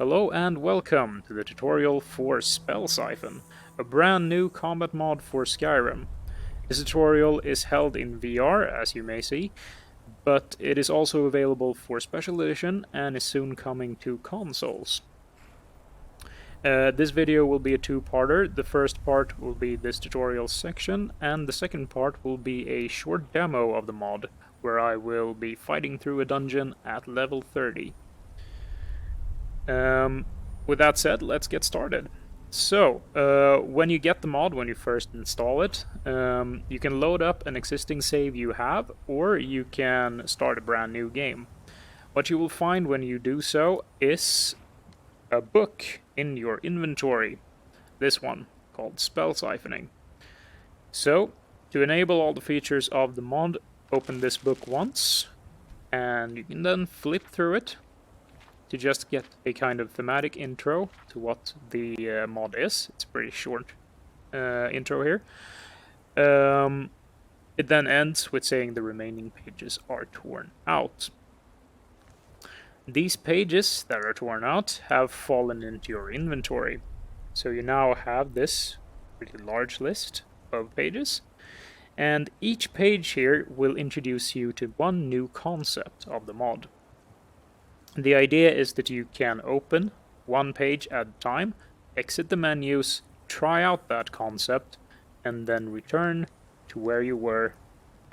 Hello and welcome to the tutorial for Spellsiphon, a brand new combat mod for Skyrim. This tutorial is held in VR, as you may see, but it is also available for Special Edition and is soon coming to consoles. This video will be a two-parter. The first part will be this tutorial section, and the second part will be a short demo of the mod, where I will be fighting through a dungeon at level 30. With that said, let's get started. So, when you get the mod, when you first install it, you can load up an existing save you have, or you can start a brand new game. What you will find when you do so is a book in your inventory. This one, called Spellsiphoning. So, to enable all the features of the mod, open this book once, and you can then flip through it to just get a kind of thematic intro to what the mod is. It's a pretty short intro here. It then ends with saying the remaining pages are torn out. These pages that are torn out have fallen into your inventory. So you now have this pretty large list of pages. And each page here will introduce you to one new concept of the mod. The idea is that you can open one page at a time, exit the menus, try out that concept, and then return to where you were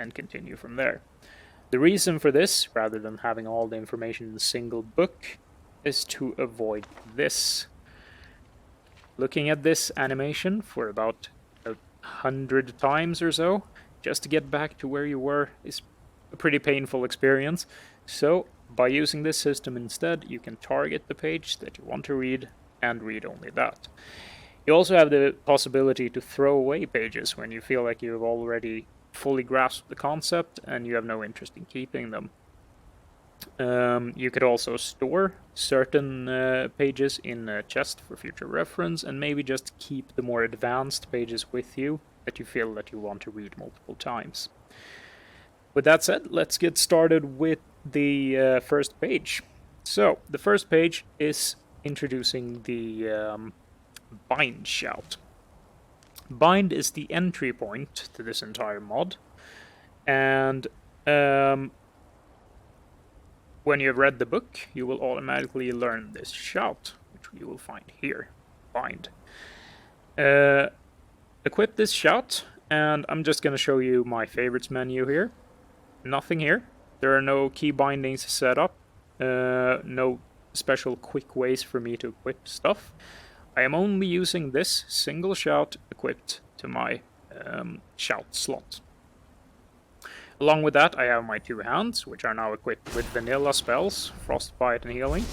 and continue from there. The reason for this, rather than having all the information in a single book, is to avoid this. Looking at this animation for about 100 times or so, just to get back to where you were, is a pretty painful experience. So, by using this system instead, you can target the page that you want to read and read only that. You also have the possibility to throw away pages when you feel like you've already fully grasped the concept and you have no interest in keeping them. You could also store certain pages in a chest for future reference, and maybe just keep the more advanced pages with you that you feel that you want to read multiple times. With that said, let's get started with the first page. So, the first page is introducing the bind shout. Bind is the entry point to this entire mod, and when you have read the book, you will automatically learn this shout, which you will find here, bind. Equip this shout, and I'm just going to show you my favorites menu here. Nothing here. There are no key bindings set up, no special quick ways for me to equip stuff. I am only using this single shout equipped to my shout slot. Along with that, I have my two hands, which are now equipped with vanilla spells, Frostbite and Healing.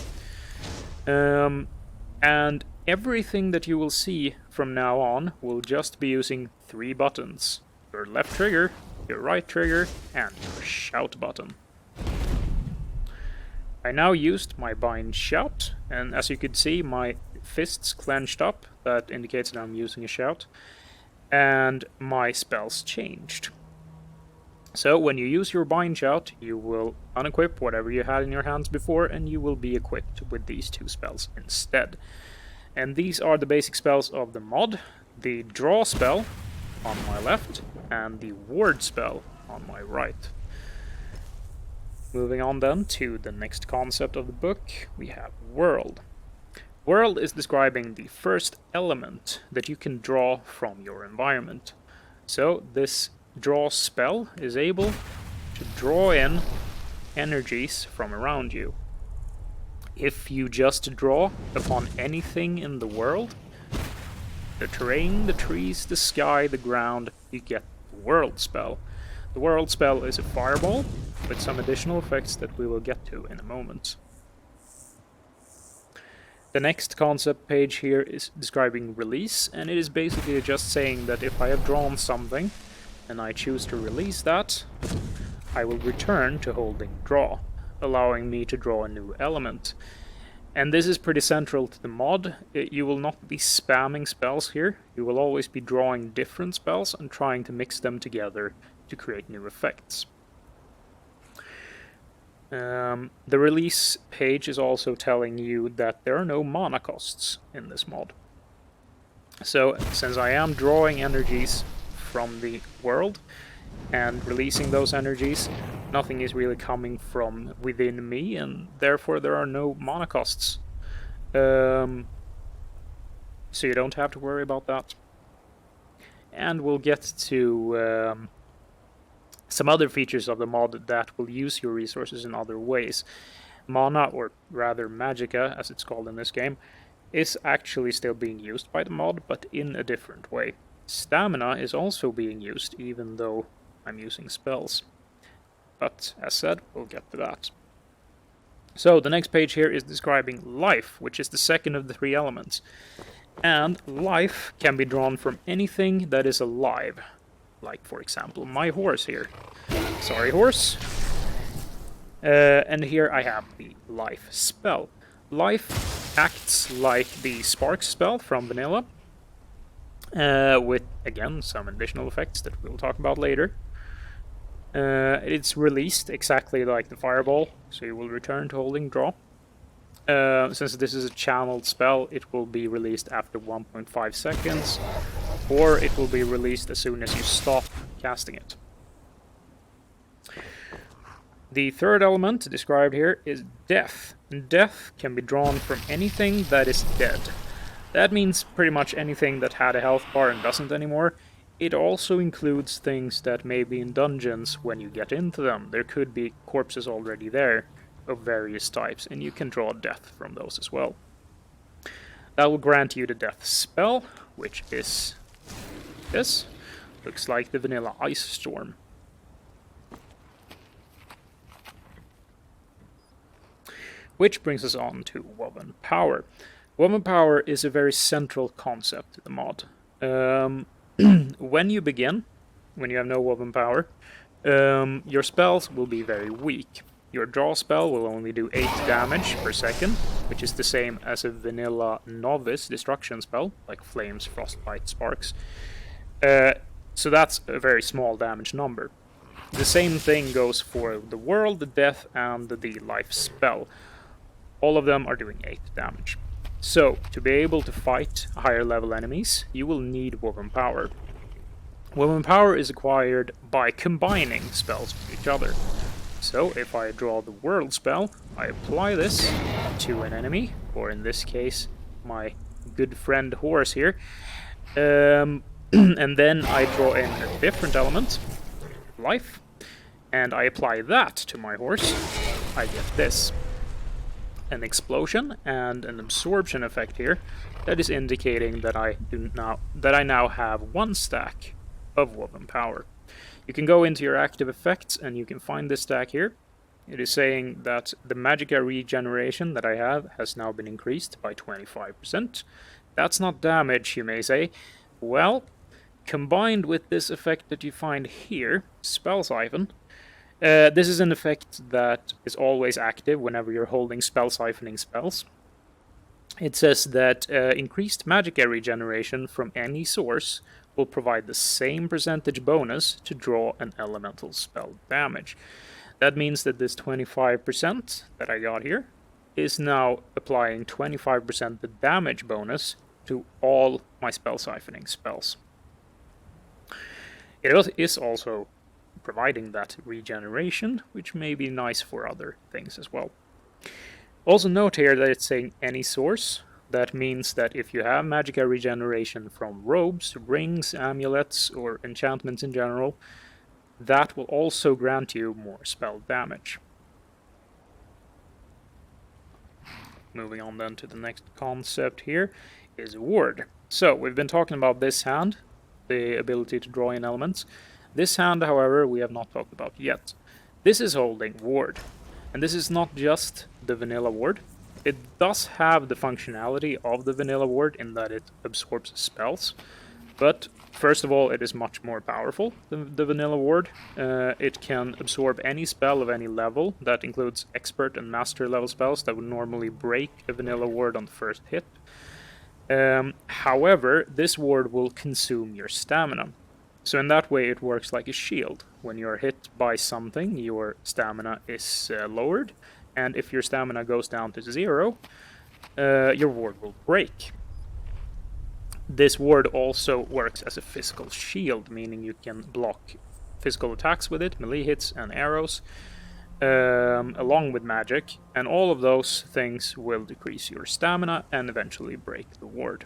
And everything that you will see from now on will just be using 3 buttons. Your left trigger, your right trigger, and your shout button. I now used my bind shout, and as you can see, my fists clenched up. That indicates that I'm using a shout, and my spells changed. So when you use your bind shout, you will unequip whatever you had in your hands before, and you will be equipped with these 2 spells instead. And these are the basic spells of the mod: the draw spell on my left, and the ward spell on my right. Moving on then to the next concept of the book, we have world. World is describing the first element that you can draw from your environment. So this draw spell is able to draw in energies from around you. If you just draw upon anything in the world, the terrain, the trees, the sky, the ground, you get the world spell. The world spell is a fireball with some additional effects that we will get to in a moment. The next concept page here is describing release, and it is basically just saying that if I have drawn something and I choose to release that, I will return to holding draw, allowing me to draw a new element. And this is pretty central to the mod. You will not be spamming spells here. You will always be drawing different spells and trying to mix them together to create new effects. The release page is also telling you that there are no mana costs in this mod. So, since I am drawing energies from the world and releasing those energies, nothing is really coming from within me, and therefore there are no mana costs. So you don't have to worry about that. And we'll get to some other features of the mod that will use your resources in other ways. Mana, or rather magicka, as it's called in this game, is actually still being used by the mod, but in a different way. Stamina is also being used, even though I'm using spells. But, as said, we'll get to that. So, the next page here is describing life, which is the second of the three elements. And life can be drawn from anything that is alive. Like, for example, my horse here. Sorry, horse. And here I have the life spell. Life acts like the spark spell from vanilla, with, again, some additional effects that we'll talk about later. It's released exactly like the fireball, so you will return to holding draw. Since this is a channeled spell, it will be released after 1.5 seconds, or it will be released as soon as you stop casting it. The third element described here is death. Death can be drawn from anything that is dead. That means pretty much anything that had a health bar and doesn't anymore. It also includes things that may be in dungeons when you get into them. There could be corpses already there of various types, and you can draw death from those as well. That will grant you the death spell, which is this. Looks like the vanilla ice storm. Which brings us on to Woven Power. Woven Power is a very central concept to the mod. When you begin, when you have no Woven Power, your spells will be very weak. Your draw spell will only do 8 damage per second, which is the same as a vanilla novice destruction spell, like Flames, Frostbite, Sparks. So that's a very small damage number. The same thing goes for the World, the Death, and the Life spell. All of them are doing 8 damage. So, to be able to fight higher level enemies, you will need Woven Power. Woven Power is acquired by combining spells with each other. So, if I draw the World spell, I apply this to an enemy, or in this case, my good friend Horse here, and then I draw in a different element, Life, and I apply that to my horse, I get this. An explosion and an absorption effect here that is indicating that I now have 1 stack of Woven Power. You can go into your active effects and you can find this stack here. It is saying that the magicka regeneration that I have has now been increased by 25%. That's not damage, you may say. Well, combined with this effect that you find here, Spellsiphon, this is an effect that is always active whenever you're holding spell-siphoning spells. It says that increased magicka regeneration from any source will provide the same percentage bonus to draw an elemental spell damage. That means that this 25% that I got here is now applying 25% the damage bonus to all my spell-siphoning spells. It is also providing that regeneration, which may be nice for other things as well. Also note here that it's saying any source. That means that if you have magicka regeneration from robes, rings, amulets, or enchantments in general, that will also grant you more spell damage. Moving on then to the next concept here is Ward. So, we've been talking about this hand, the ability to draw in elements. This hand, however, we have not talked about yet. This is holding Ward, and this is not just the vanilla Ward. It does have the functionality of the vanilla Ward in that it absorbs spells, but first of all, it is much more powerful than the vanilla Ward. It can absorb any spell of any level. That includes expert and master level spells that would normally break a vanilla Ward on the first hit. However, this Ward will consume your stamina. So in that way it works like a shield. When you're hit by something, your stamina is lowered, and if your stamina goes down to 0, your ward will break. This ward also works as a physical shield, meaning you can block physical attacks with it, melee hits and arrows, along with magic, and all of those things will decrease your stamina and eventually break the ward.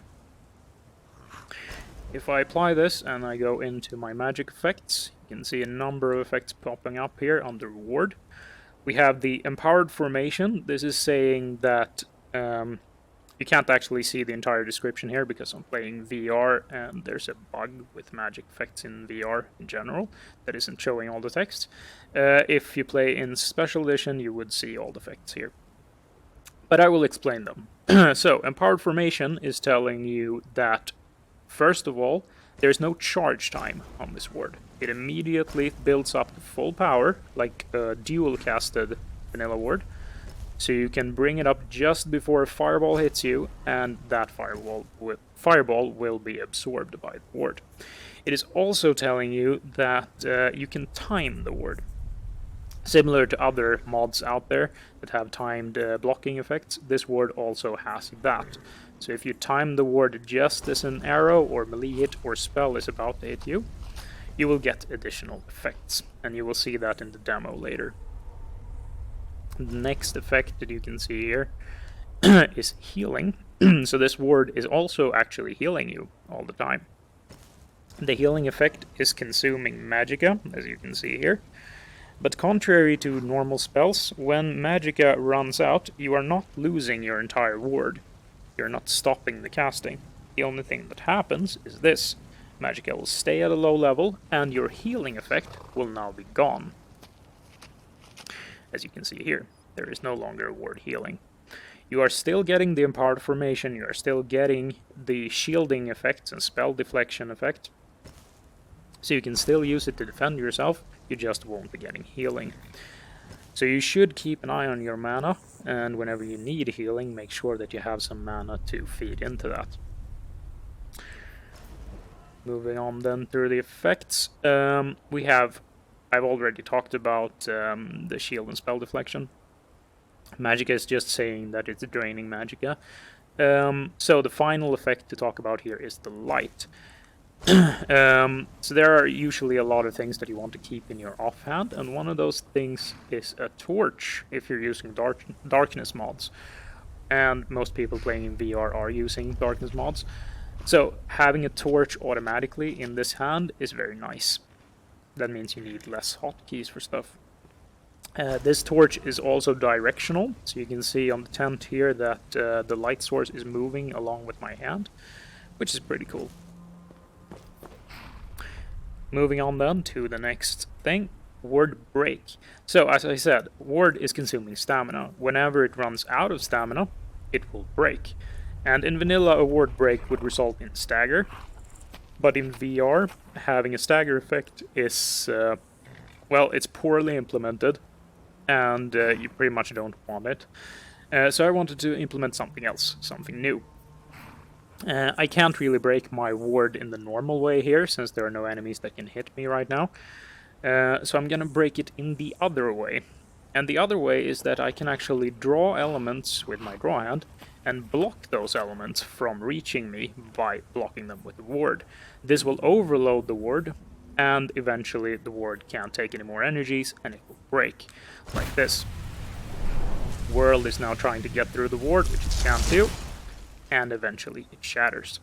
If I apply this and I go into my magic effects, you can see a number of effects popping up here under ward. We have the empowered formation. This is saying that you can't actually see the entire description here because I'm playing VR and there's a bug with magic effects in VR in general that isn't showing all the text. If you play in Special Edition, you would see all the effects here. But I will explain them. So, empowered formation is telling you that, first of all, there's no charge time on this ward. It immediately builds up to full power, like a dual-casted vanilla ward. So you can bring it up just before a fireball hits you, and that fireball will be absorbed by the ward. It is also telling you that you can time the ward. Similar to other mods out there that have timed blocking effects, this ward also has that. So if you time the ward just as an arrow or melee hit or spell is about to hit you, you will get additional effects, and you will see that in the demo later. The next effect that you can see here is healing. So this ward is also actually healing you all the time. The healing effect is consuming magicka, as you can see here. But contrary to normal spells, when magicka runs out, you are not losing your entire ward. You're not stopping the casting. The only thing that happens is this. Magicka will stay at a low level, and your healing effect will now be gone. As you can see here, there is no longer a ward healing. You are still getting the empowered formation, you are still getting the shielding effects and spell deflection effect. So you can still use it to defend yourself, you just won't be getting healing. So you should keep an eye on your mana, and whenever you need healing, make sure that you have some mana to feed into that. Moving on then through the effects, I've already talked about the shield and spell deflection. Magicka is just saying that it's draining magicka. So the final effect to talk about here is the light. So there are usually a lot of things that you want to keep in your offhand, and one of those things is a torch if you're using darkness mods. And most people playing in VR are using darkness mods. So having a torch automatically in this hand is very nice. That means you need less hotkeys for stuff. This torch is also directional, so you can see on the tent here that the light source is moving along with my hand, which is pretty cool. Moving on then to the next thing, ward break. So as I said, ward is consuming stamina. Whenever it runs out of stamina, it will break. And in vanilla, a ward break would result in stagger. But in VR, having a stagger effect is, well, it's poorly implemented, and you pretty much don't want it. So I wanted to implement something else, something new. I can't really break my ward in the normal way here, since there are no enemies that can hit me right now. So I'm gonna break it in the other way. And the other way is that I can actually draw elements with my draw hand, and block those elements from reaching me by blocking them with a ward. This will overload the ward, and eventually the ward can't take any more energies, and it will break, like this. World is now trying to get through the ward, which it can't do, and eventually it shatters.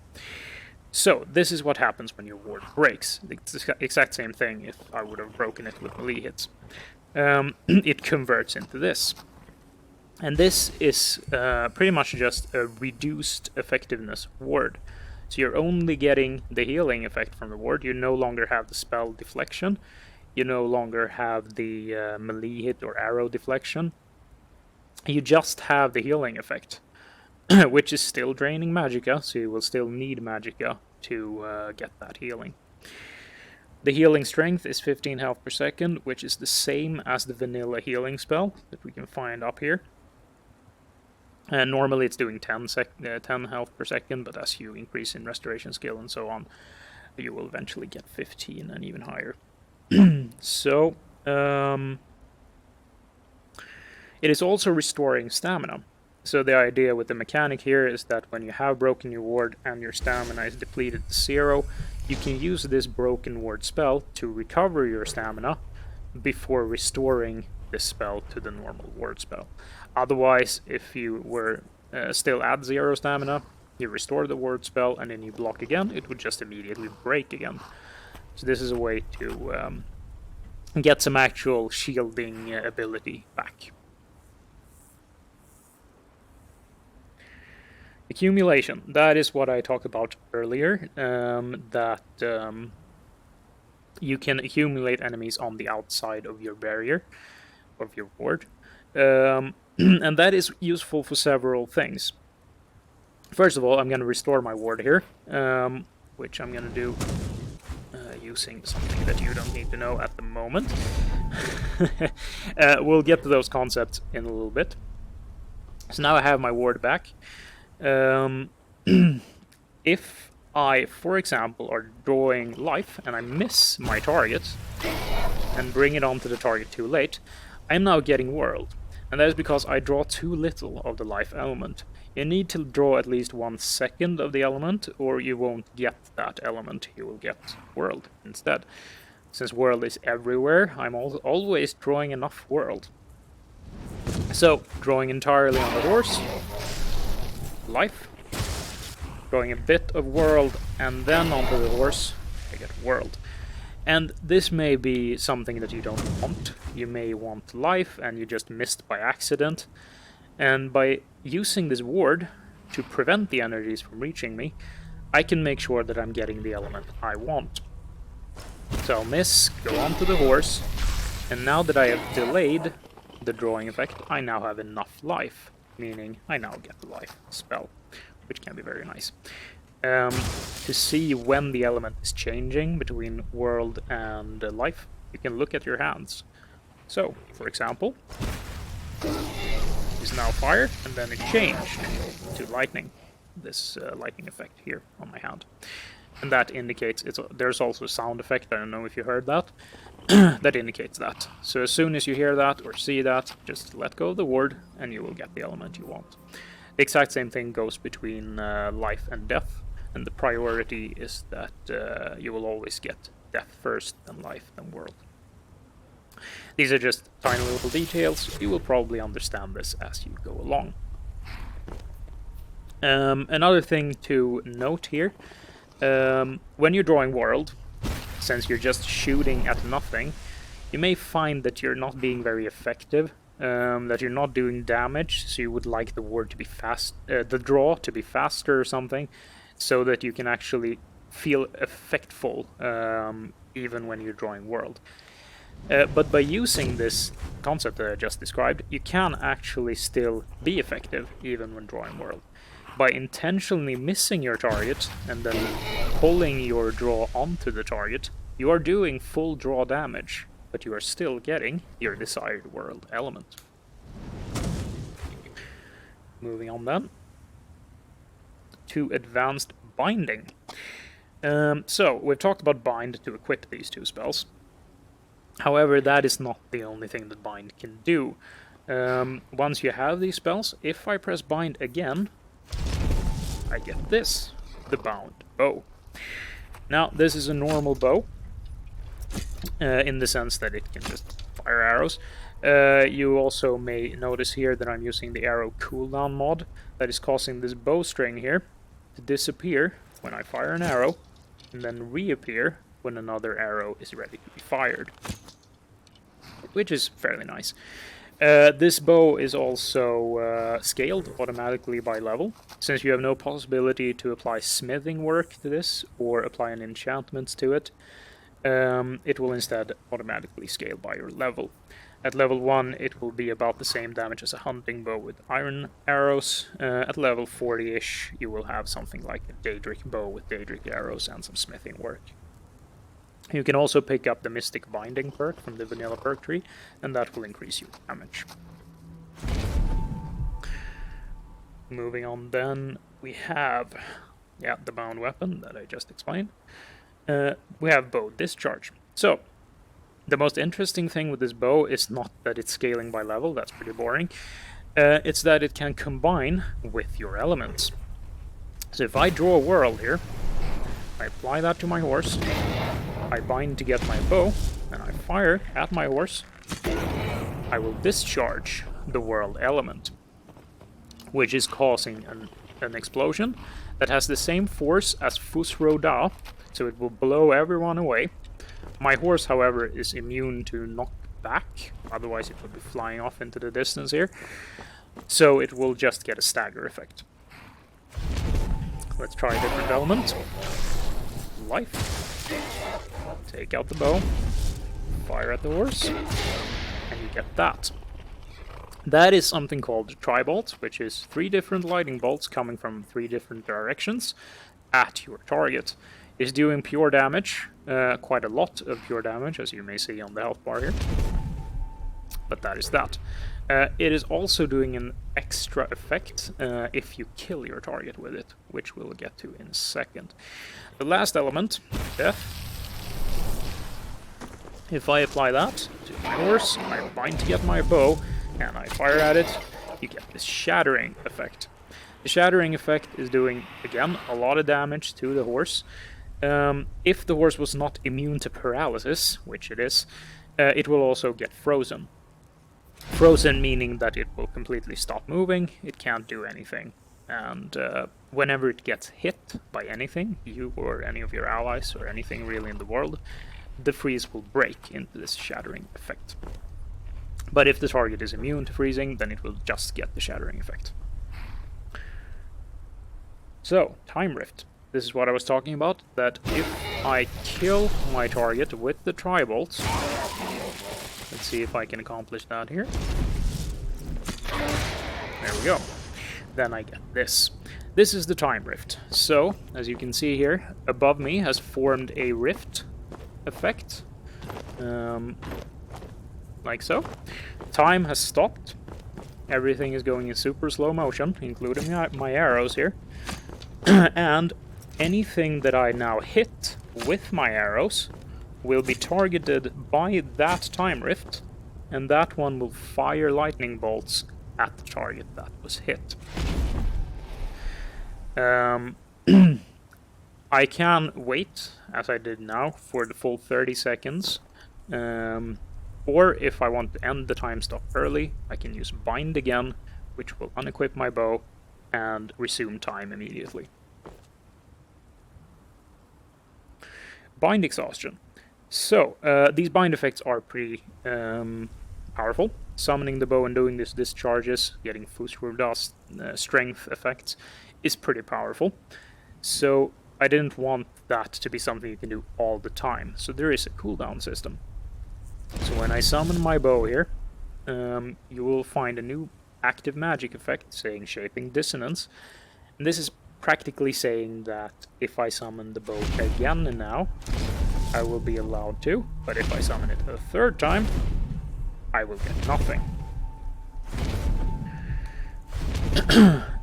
So, this is what happens when your ward breaks. It's the exact same thing if I would have broken it with melee hits. It converts into this. And this is pretty much just a reduced effectiveness ward. So you're only getting the healing effect from the ward. You no longer have the spell deflection. You no longer have the melee hit or arrow deflection. You just have the healing effect, which is still draining magicka, so you will still need magicka to get that healing. The healing strength is 15 health per second, which is the same as the vanilla healing spell that we can find up here. And normally it's doing 10 health per second, but as you increase in restoration skill and so on, you will eventually get 15 and even higher. So, it is also restoring stamina. So the idea with the mechanic here is that when you have broken your ward and your stamina is depleted to 0, you can use this broken ward spell to recover your stamina before restoring this spell to the normal ward spell. Otherwise, if you were still at 0 stamina, you restore the ward spell and then you block again, it would just immediately break again. So this is a way to get some actual shielding ability back. Accumulation, that is what I talked about earlier, that you can accumulate enemies on the outside of your barrier, of your ward, and that is useful for several things. First of all, I'm going to restore my ward here, which I'm going to do using something that you don't need to know at the moment. We'll get to those concepts in a little bit. So now I have my ward back. If I, for example, are drawing life and I miss my target and bring it onto the target too late, I'm now getting whirled. And that is because I draw too little of the life element. You need to draw at least 1 second of the element, or you won't get that element. You will get whirled instead. Since whirl is everywhere, I'm always drawing enough whirled. So, drawing entirely on the horse, life, drawing a bit of whirled, and then onto the horse, I get whirled. And this may be something that you don't want. You may want life, and you just missed by accident. And by using this ward to prevent the energies from reaching me, I can make sure that I'm getting the element I want. So I'll miss, go on to the horse, and now that I have delayed the drawing effect, I now have enough life, meaning I now get the life spell, which can be very nice. To see when the element is changing between world and life, you can look at your hands. So, for example, is now fire, and then it changed to lightning. This lightning effect here on my hand. And that indicates, there's also a sound effect, I don't know if you heard that, that indicates that. So as soon as you hear that or see that, just let go of the word and you will get the element you want. The exact same thing goes between life and death, and the priority is that you will always get death first, then life, then world. These are just tiny little details. You will probably understand this as you go along. Another thing to note here, when you're drawing world, since you're just shooting at nothing, you may find that you're not being very effective, that you're not doing damage, so you would like the word to be fast, the draw to be faster or something, so that you can actually feel effectful even when you're drawing world. But by using this concept that I just described, you can actually still be effective even when drawing world. By intentionally missing your target and then pulling your draw onto the target, you are doing full draw damage, but you are still getting your desired world element. Moving on then to advanced binding. So we've talked about bind to equip these two spells. However, that is not the only thing that bind can do. Once you have these spells, if I press bind again, I get this, the bound bow. Now, this is a normal bow, in the sense that it can just fire arrows. You also may notice here that I'm using the arrow cooldown mod that is causing this bowstring here to disappear when I fire an arrow, and then reappear when another arrow is ready to be fired, which is fairly nice. This bow is also scaled automatically by level. Since you have no possibility to apply smithing work to this or apply an enchantment to it, it will instead automatically scale by your level. At level 1 it will be about the same damage as a hunting bow with iron arrows. At level 40-ish you will have something like a Daedric bow with Daedric arrows and some smithing work. You can also pick up the Mystic Binding perk from the vanilla perk tree, and that will increase your damage. Moving on then, we have the bound weapon that I just explained. we have bow discharge. So, the most interesting thing with this bow is not that it's scaling by level, that's pretty boring. It's that it can combine with your elements. So if I draw a whirl here, I apply that to my horse, I bind to get my bow, and I fire at my horse, I will discharge the whirl element, which is causing an explosion that has the same force as Fusroda, so it will blow everyone away. My horse, however, is immune to knockback, otherwise it will be flying off into the distance here, so it will just get a stagger effect. Let's try a different element. Life. Take out the bow, fire at the horse, and you get that. That is something called Tri-Bolt, which is 3 different lightning bolts coming from 3 different directions at your target. It's doing pure damage, quite a lot of pure damage, as you may see on the health bar here. But that is that. It is also doing an extra effect if you kill your target with it, which we'll get to in a second. The last element, death. If I apply that to my horse, I bind to get my bow, and I fire at it, you get this Shattering Effect. The Shattering Effect is doing, again, a lot of damage to the horse. If the horse was not immune to paralysis, which it is, it will also get frozen. Frozen meaning that it will completely stop moving, it can't do anything. And whenever it gets hit by anything, you or any of your allies or anything really in the world, the freeze will break into this Shattering Effect. But if the target is immune to freezing, then it will just get the Shattering Effect. So, Time Rift. This is what I was talking about, that if I kill my target with the Tri-Bolts, let's see if I can accomplish that here. There we go. Then I get this. This is the Time Rift. So, as you can see here, above me has formed a rift effect. Like so. Time has stopped. Everything is going in super slow motion, including my arrows here. And anything that I now hit with my arrows will be targeted by that Time Rift, and that one will fire lightning bolts at the target that was hit. I can wait, as I did now, for the full 30 seconds. Or if I want to end the time stop early, I can use Bind again, which will unequip my bow and resume time immediately. Bind exhaustion. So, these bind effects are pretty powerful. Summoning the bow and doing this discharges, getting Fusroda's strength effects, is pretty powerful. So, I didn't want that to be something you can do all the time. So there is a cooldown system. So when I summon my bow here, you will find a new active magic effect saying Shaping Dissonance. And this is practically saying that if I summon the bow again now, I will be allowed to, but if I summon it a third time, I will get nothing.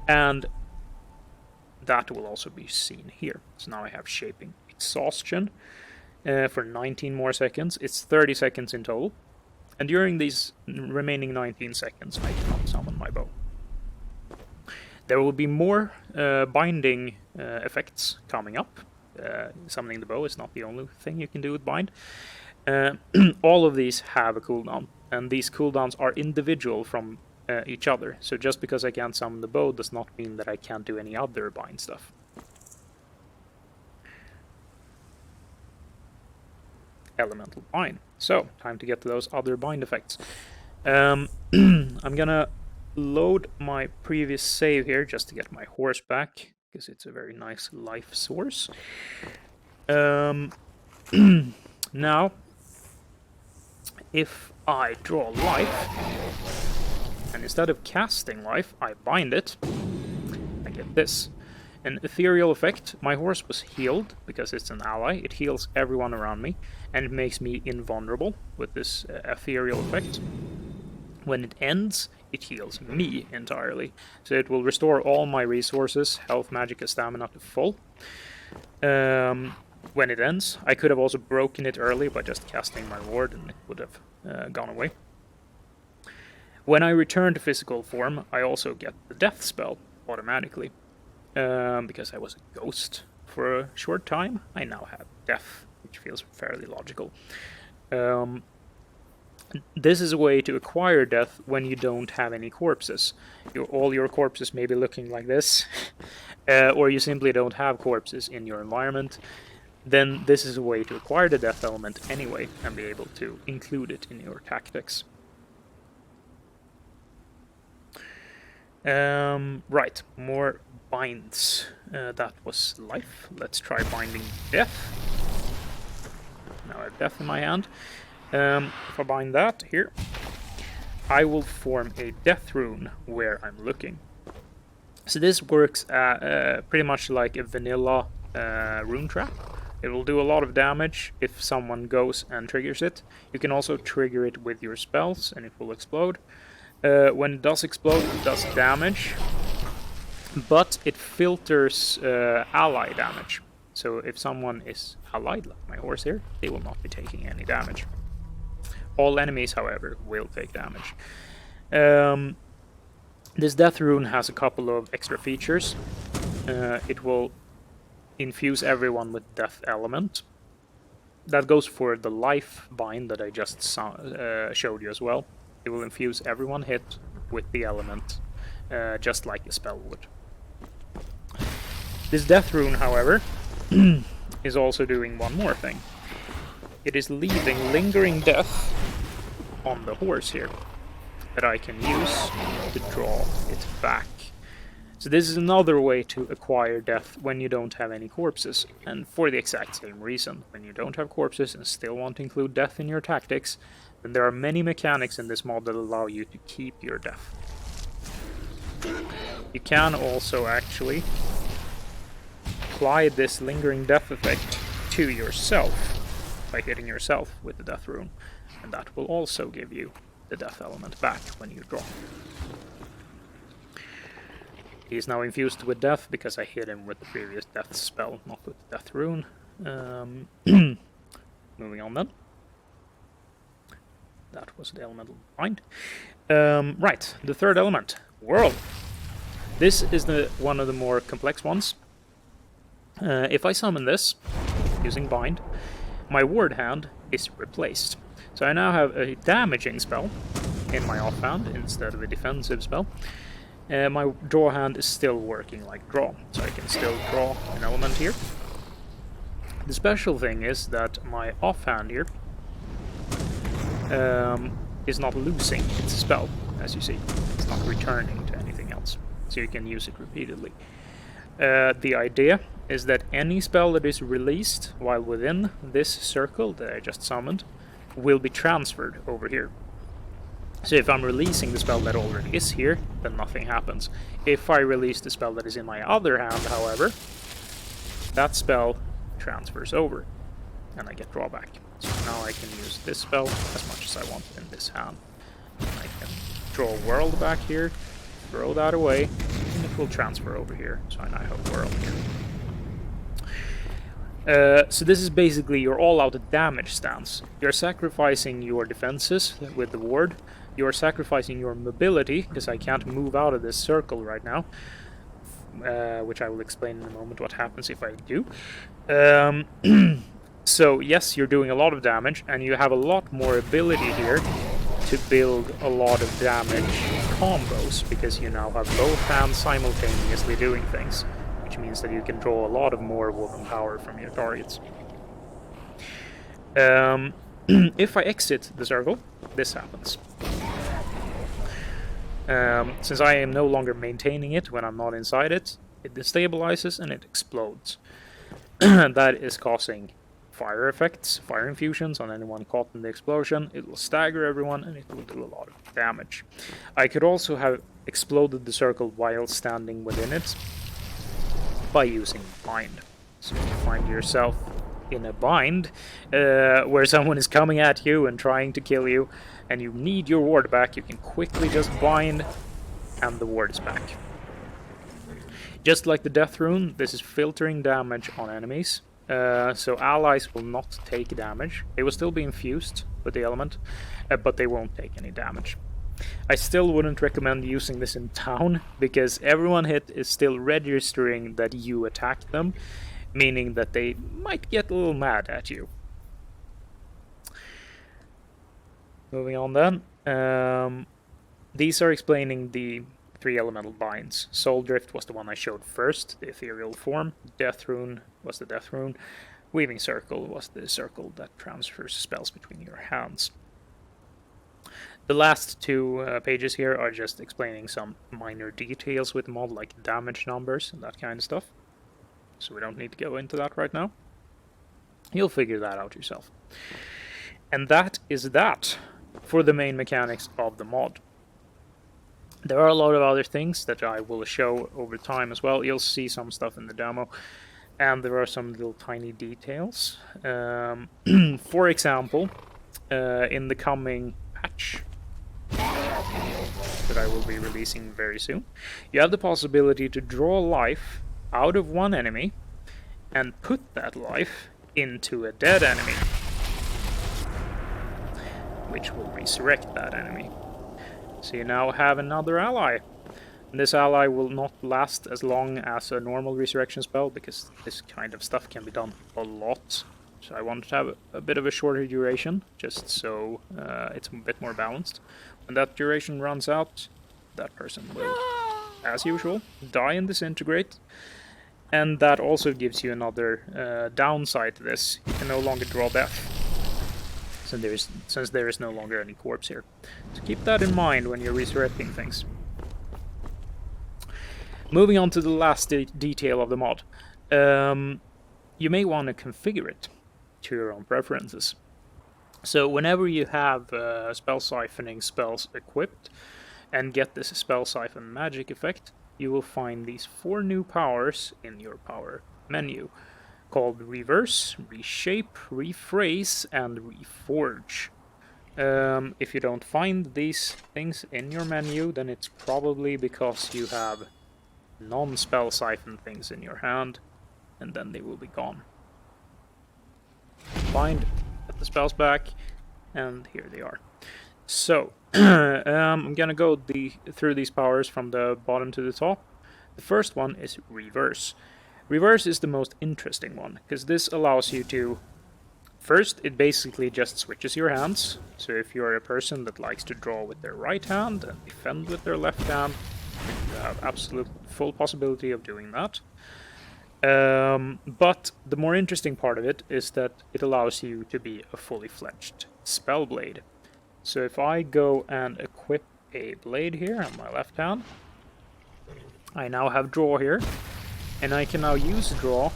And that will also be seen here. So now I have Shaping Exhaustion for 19 more seconds. It's 30 seconds in total. And during these remaining 19 seconds, I cannot summon my bow. There will be more binding effects coming up. Summoning the bow is not the only thing you can do with bind. All of these have a cooldown, and these cooldowns are individual from each other. So just because I can't summon the bow does not mean that I can't do any other bind stuff. Elemental bind. So, time to get to those other bind effects. I'm gonna load my previous save here just to get my horse back, because it's a very nice life source. Now, if I draw life, and instead of casting life, I bind it, I get this. An ethereal effect. My horse was healed, because it's an ally. It heals everyone around me, and it makes me invulnerable with this ethereal effect. When it ends, it heals me entirely. So it will restore all my resources, health, magic, and stamina to full. when it ends. I could have also broken it early by just casting my ward and it would have gone away. When I return to physical form, I also get the death spell automatically. Because I was a ghost for a short time, I now have death, which feels fairly logical. This is a way to acquire death when you don't have any corpses. All your corpses may be looking like this, or you simply don't have corpses in your environment. Then this is a way to acquire the death element anyway, and be able to include it in your tactics. Right, more binds. That was life. Let's try binding death. Now I have death in my hand. If I bind that here, I will form a death rune where I'm looking. So this works pretty much like a vanilla rune trap. It will do a lot of damage if someone goes and triggers it. You can also trigger it with your spells and it will explode. When it does explode, it does damage, but it filters ally damage. So if someone is allied, like my horse here, they will not be taking any damage. All enemies, however, will take damage. This death rune has a couple of extra features. It will infuse everyone with death element. That goes for the life bind that I just showed you as well. It will infuse everyone hit with the element, just like a spell would. This death rune, however, is also doing one more thing. It is leaving lingering death on the horse here that I can use to draw it back. So this is another way to acquire death when you don't have any corpses, and for the exact same reason. When you don't have corpses and still want to include death in your tactics, then there are many mechanics in this mod that allow you to keep your death. You can also actually apply this lingering death effect to yourself by hitting yourself with the death rune, and that will also give you the death element back when you draw. He is now infused with death because I hit him with the previous death spell, not with the death rune. Moving on then. That was the elemental bind. Right, the third element, world. This is one of the more complex ones. If I summon this using bind, my ward hand is replaced. So I now have a damaging spell in my offhand instead of a defensive spell. My draw hand is still working like draw, so I can still draw an element here. The special thing is that my offhand here is not losing its spell, as you see. It's not returning to anything else, so you can use it repeatedly. The idea is that any spell that is released while within this circle that I just summoned will be transferred over here. So if I'm releasing the spell that already is here, then nothing happens. If I release the spell that is in my other hand, however, that spell transfers over, and I get drawback. So now I can use this spell as much as I want in this hand. I can draw World back here, throw that away, and it will transfer over here. So I now have World here. So this is basically your all-out damage stance. You're sacrificing your defenses with the ward. You're sacrificing your mobility, because I can't move out of this circle right now. Which I will explain in a moment what happens if I do. So yes, you're doing a lot of damage, and you have a lot more ability here to build a lot of damage combos, because you now have both hands simultaneously doing things, which means that you can draw a lot of more woven power from your targets. If I exit the circle, this happens. Since I am no longer maintaining it when I'm not inside it, it destabilizes and it explodes. That is causing fire effects, fire infusions on anyone caught in the explosion. It will stagger everyone and it will do a lot of damage. I could also have exploded the circle while standing within it by using bind. So if you find yourself in a bind where someone is coming at you and trying to kill you, and you need your ward back, you can quickly just bind, and the ward is back. Just like the death rune, this is filtering damage on enemies, So allies will not take damage. They will still be infused with the element, but they won't take any damage. I still wouldn't recommend using this in town, because everyone hit is still registering that you attacked them, meaning that they might get a little mad at you. Moving on then. These are explaining the 3 elemental binds. Soul Drift was the one I showed first, the ethereal form. Death Rune was the Death Rune. Weaving Circle was the circle that transfers spells between your hands. The last 2 pages here are just explaining some minor details with the mod, like damage numbers and that kind of stuff. So we don't need to go into that right now. You'll figure that out yourself. And that is that for the main mechanics of the mod. There are a lot of other things that I will show over time as well. You'll see some stuff in the demo, and there are some little tiny details. For example, in the coming patch that I will be releasing very soon, you have the possibility to draw life out of one enemy and put that life into a dead enemy, which will resurrect that enemy. So you now have another ally. And this ally will not last as long as a normal resurrection spell, because this kind of stuff can be done a lot. So I wanted to have a bit of a shorter duration, just so it's a bit more balanced. When that duration runs out, that person will, as usual, die and disintegrate. And that also gives you another downside to this. You can no longer draw death, since there is no longer any corpse here. So keep that in mind when you're resurrecting things. Moving on to the last detail of the mod. You may want to configure it to your own preferences. So whenever you have spell siphoning spells equipped and get this spell siphon magic effect, you will find these 4 new powers in your power menu, called Reverse, Reshape, Rephrase, and Reforge. If you don't find these things in your menu, then it's probably because you have non-spell siphon things in your hand, and then they will be gone. Find, get the spells back, and here they are. So, I'm gonna go through these powers from the bottom to the top. The first one is Reverse. Reverse is the most interesting one, because this allows you to... First, it basically just switches your hands. So if you're a person that likes to draw with their right hand and defend with their left hand, you have absolute full possibility of doing that. But the more interesting part of it is that it allows you to be a fully fledged Spellblade. So if I go and equip a blade here on my left hand, I now have draw here, and I can now use draw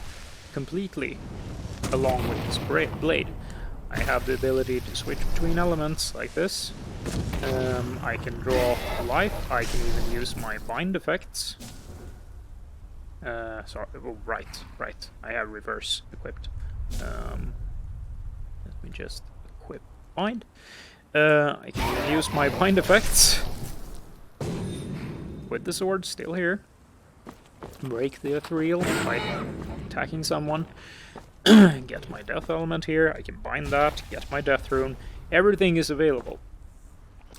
completely along with this blade. I have the ability to switch between elements like this. I can draw life. I can even use my bind effects. Sorry, oh, right. I have reverse equipped. Let me just equip bind. I can even use my bind effects with the sword still here. Break the ethereal by attacking someone. Get my death element here. I can bind that. Get my death rune. Everything is available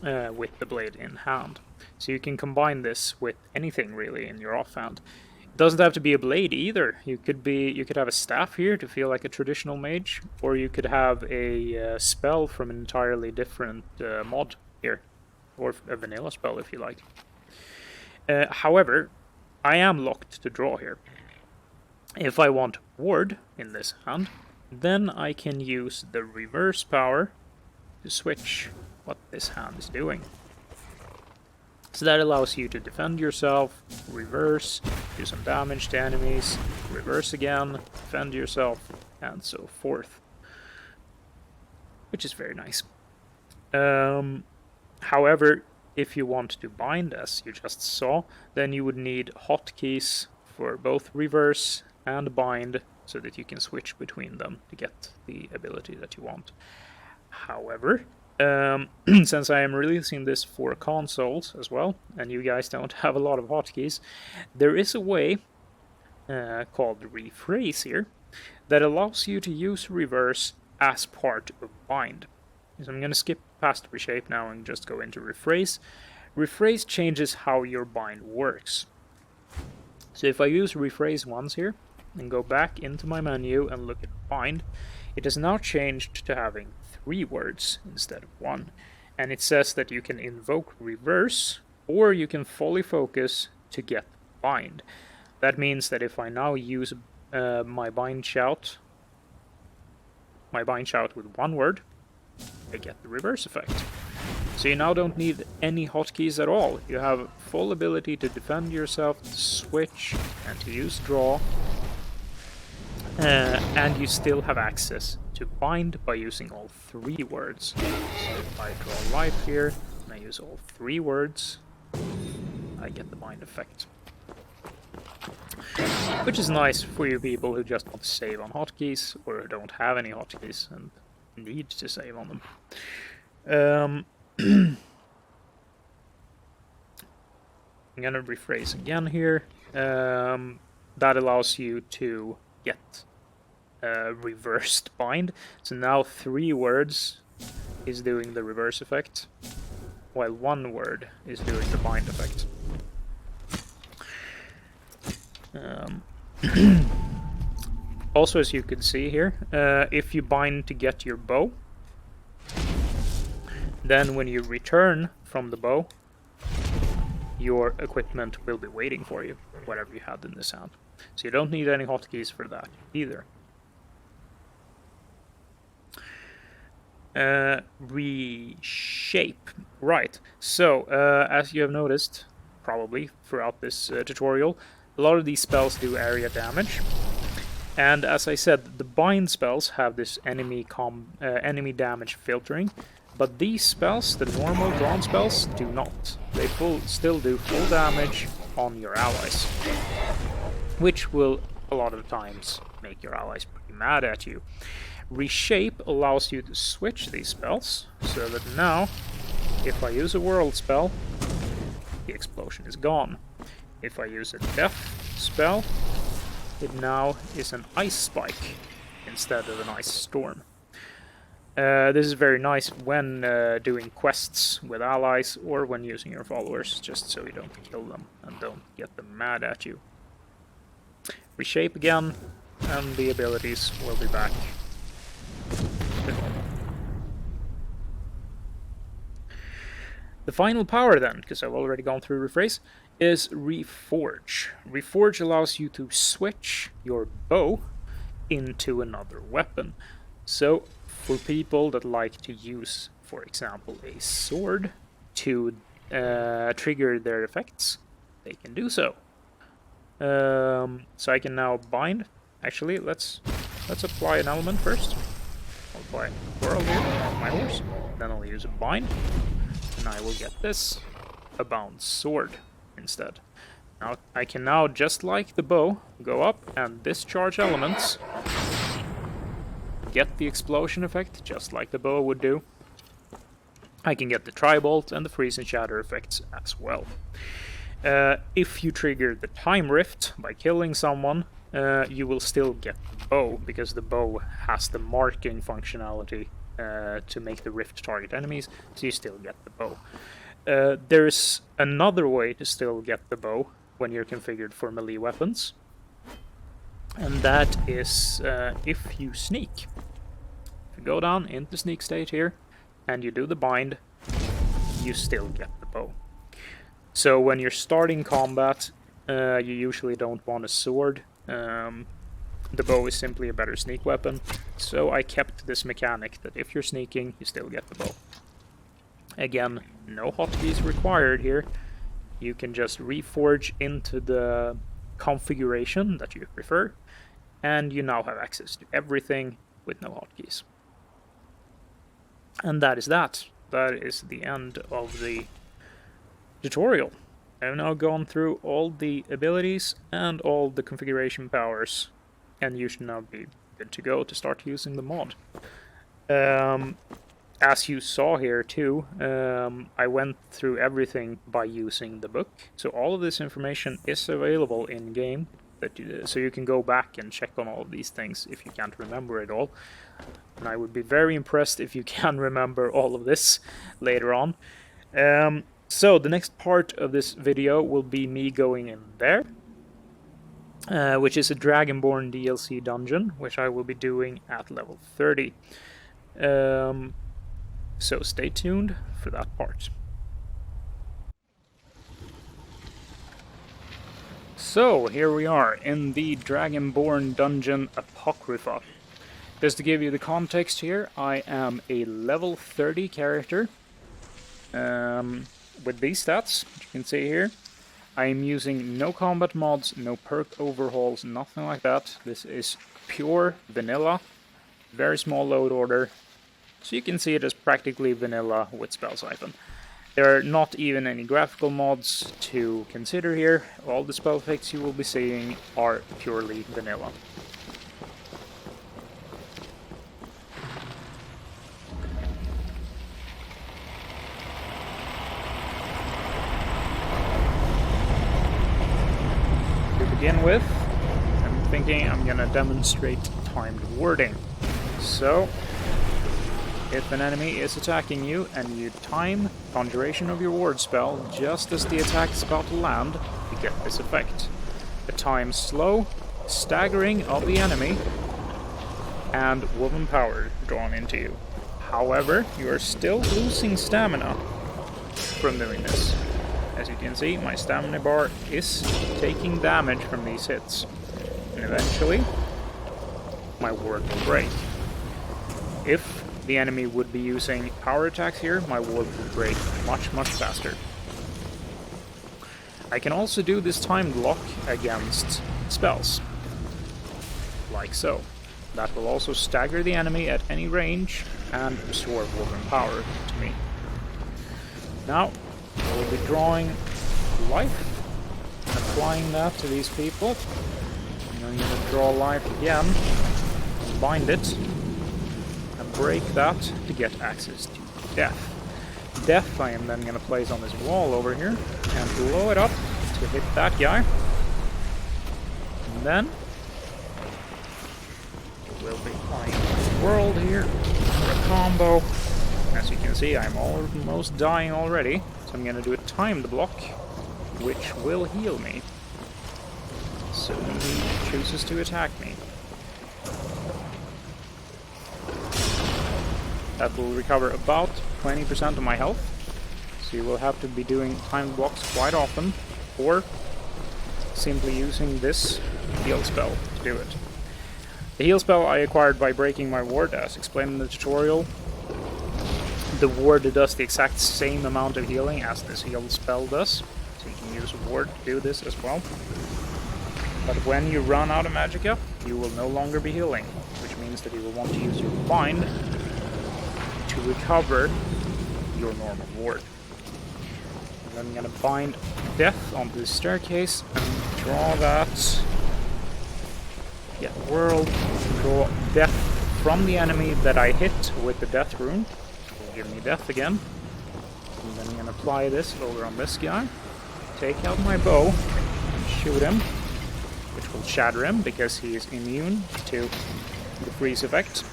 with the blade in hand. So you can combine this with anything really in your offhand. It doesn't have to be a blade either. You could have a staff here to feel like a traditional mage, or you could have a spell from an entirely different mod here, or a vanilla spell if you like. However, I am locked to draw here. If I want ward in this hand, then I can use the reverse power to switch what this hand is doing. So that allows you to defend yourself, reverse, do some damage to enemies, reverse again, defend yourself, and so forth. Which is very nice. However, if you want to bind, as you just saw, then you would need hotkeys for both reverse and bind, so that you can switch between them to get the ability that you want. However, since I am releasing this for consoles as well, and you guys don't have a lot of hotkeys, there is a way called Rephrase here, that allows you to use reverse as part of bind. So I'm going to skip past reshape now and just go into rephrase. Rephrase changes how your bind works. So if I use rephrase once here and go back into my menu and look at bind, it has now changed to having 3 words instead of 1. And it says that you can invoke reverse or you can fully focus to get bind. That means that if I now use my bind shout with 1 word, I get the reverse effect. So you now don't need any hotkeys at all. You have full ability to defend yourself, to switch, and to use draw. And you still have access to bind by using all 3 words. So if I draw life here, and I use all 3 words, I get the bind effect. Which is nice for you people who just want to save on hotkeys, or who don't have any hotkeys and need to save on them. I'm gonna rephrase again here. That allows you to get reversed bind. So now 3 words is doing the reverse effect, while 1 word is doing the bind effect. Also, as you can see here, if you bind to get your bow, then when you return from the bow, your equipment will be waiting for you, whatever you had in this hand. So you don't need any hotkeys for that either. Reshape. Right, so as you have noticed, probably throughout this tutorial, a lot of these spells do area damage. And as I said, the bind spells have this enemy damage filtering, but these spells, the normal drawn spells, do not. They still do full damage on your allies, which will a lot of times make your allies pretty mad at you. Reshape allows you to switch these spells, so that now, if I use a world spell, the explosion is gone. If I use a death spell, it now is an ice spike instead of an ice storm. This is very nice when doing quests with allies or when using your followers, just so you don't kill them and don't get them mad at you. Reshape again, and the abilities will be back. The final power then, because I've already gone through rephrase, is Reforge. Reforge allows you to switch your bow into another weapon. So for people that like to use, for example, a sword to trigger their effects, they can do so. So I can now bind. Actually, let's apply an element first. I'll apply Whirl here on my horse. Then I'll use a bind, and I will get this, a bound sword instead. Now I can now, just like the bow, go up and discharge elements. Get the explosion effect, just like the bow would do. I can get the Tri-Bolt and the Freeze and Shatter effects as well. If you trigger the Time Rift by killing someone, you will still get the bow, because the bow has the marking functionality to make the rift target enemies, so you still get the bow. There's another way to still get the bow when you're configured for melee weapons, and that is if you sneak. If you go down into sneak state here, and you do the bind, you still get the bow. So when you're starting combat, you usually don't want a sword. The bow is simply a better sneak weapon, so I kept this mechanic that if you're sneaking, you still get the bow. Again, no hotkeys required here. You can just reforge into the configuration that you prefer, and you now have access to everything with no hotkeys. And that is that. That is the end of the tutorial. I've now gone through all the abilities and all the configuration powers, and you should now be good to go to start using the mod. As you saw here too, I went through everything by using the book, so all of this information is available in-game so you can go back and check on all of these things if you can't remember it all. And I would be very impressed if you can remember all of this later on. So the next part of this video will be me going in there, which is a Dragonborn Dlc Dungeon, which I will be doing at level 30. So stay tuned for that part. So here we are in the Dragonborn Dungeon Apocrypha. Just to give you the context here, I am a level 30 character with these stats, which you can see here. I am using no combat mods, no perk overhauls, nothing like that. This is pure vanilla, very small load order, so you can see it as practically vanilla with Spellsiphon. There are not even any graphical mods to consider here. All the spell effects you will be seeing are purely vanilla. Begin with, I'm thinking I'm gonna demonstrate timed wording. So, if an enemy is attacking you and you time conjuration of your ward spell just as the attack is about to land, you get this effect. A time slow, staggering of the enemy, and woman power drawn into you. However, you are still losing stamina from doing this. As you can see, my stamina bar is taking damage from these hits, and eventually my ward will break. If the enemy would be using power attacks here, my ward would break much faster. I can also do this timed block against spells, like so. That will also stagger the enemy at any range and restore woman power to me. Now, I will be drawing life and applying that to these people. And I'm going to draw life again, and bind it, and break that to get access to death. Death I am then going to place on this wall over here, and blow it up to hit that guy. And then we'll be playing World here for a combo. As you can see, I'm almost dying already. So I'm going to do a timed block, which will heal me. So he chooses to attack me. That will recover about 20% of my health. So you will have to be doing timed blocks quite often, or simply using this heal spell to do it. The heal spell I acquired by breaking my ward, as explained in the tutorial. The ward does the exact same amount of healing as this heal spell does, so you can use a ward to do this as well. But when you run out of magicka, you will no longer be healing, which means that you will want to use your bind to recover your normal ward. And then I'm going to bind death onto the staircase and draw that. Yeah, world. Draw death from the enemy that I hit with the death rune. Give me death again. And then I'm going to apply this over on this guy. Take out my bow and shoot him, which will shatter him because he is immune to the freeze effect.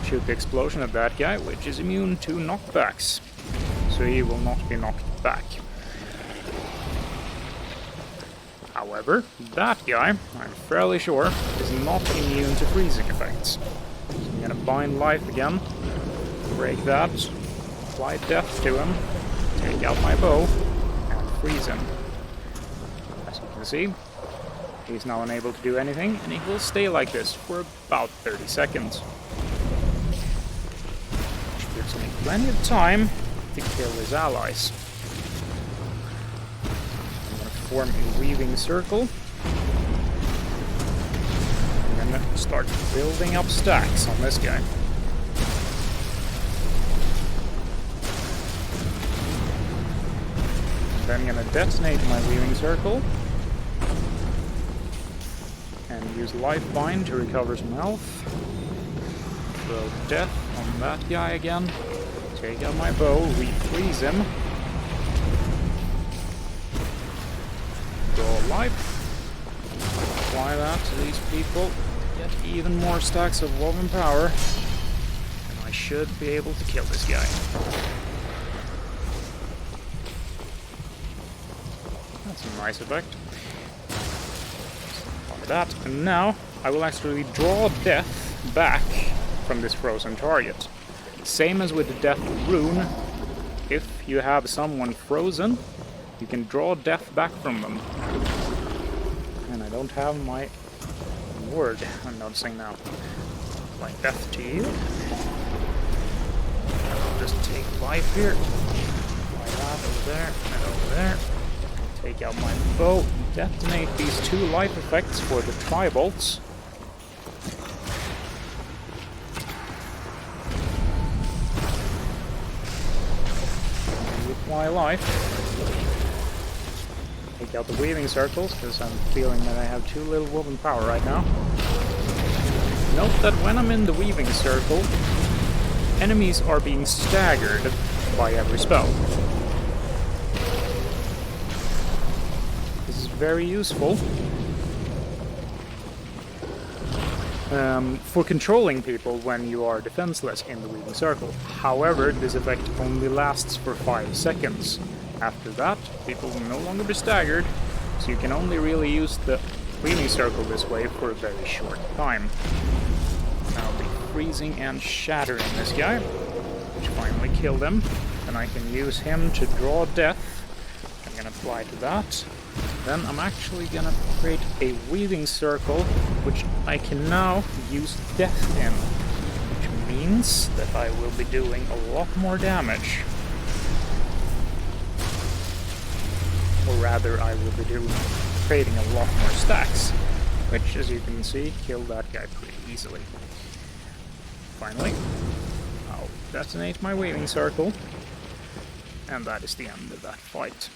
Shoot the explosion at that guy, which is immune to knockbacks, so he will not be knocked back. However, that guy, I'm fairly sure, is not immune to freezing effects. So I'm gonna bind life again, break that, apply death to him, take out my bow, and freeze him. As you can see, he's now unable to do anything, and he will stay like this for about 30 seconds. Which gives me plenty of time to kill his allies. I'm going to form a weaving circle. I'm going to start building up stacks on this guy. Then I'm going to detonate my weaving circle and use life bind to recover some health. Throw death on that guy again. Take out my bow, refreeze him. Draw life. Apply that to these people. Get even more stacks of woven power. And I should be able to kill this guy. That's a nice effect. Like that. And now I will actually draw death back from this frozen target. Same as with the death rune. If you have someone frozen, you can draw death back from them. And I don't have my word, I'm noticing now. Like death to you. And I'll just take life here. Like that, over there, and over there. Take out my bow. Detonate these 2 life effects for the tri-bolts. Apply life. Take out the weaving circles, because I'm feeling that I have too little woven power right now. Note that when I'm in the weaving circle, enemies are being staggered by every spell. This is very useful for controlling people when you are defenseless in the weaving circle. However, this effect only lasts for 5 seconds. After that, people will no longer be staggered, so you can only really use the weaving circle this way for a very short time. I'll be freezing and shattering this guy, which finally killed him, and I can use him to draw death. I'm gonna apply to that. Then I'm actually gonna create a weaving circle, which I can now use death in, which means that I will be doing a lot more damage. Or rather, I will be creating a lot more stacks, which, as you can see, killed that guy pretty easily. Finally, I'll detonate my weaving circle, and that is the end of that fight.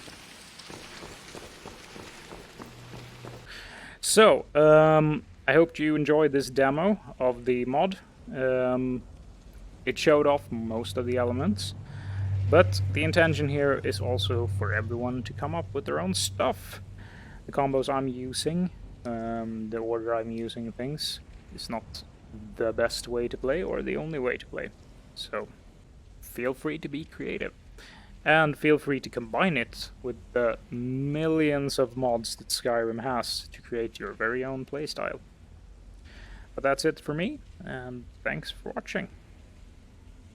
So, I hope you enjoyed this demo of the mod. It showed off most of the elements, but the intention here is also for everyone to come up with their own stuff. The combos I'm using, the order I'm using things, is not the best way to play or the only way to play. So, feel free to be creative. And feel free to combine it with the millions of mods that Skyrim has to create your very own playstyle. But that's it for me, and thanks for watching.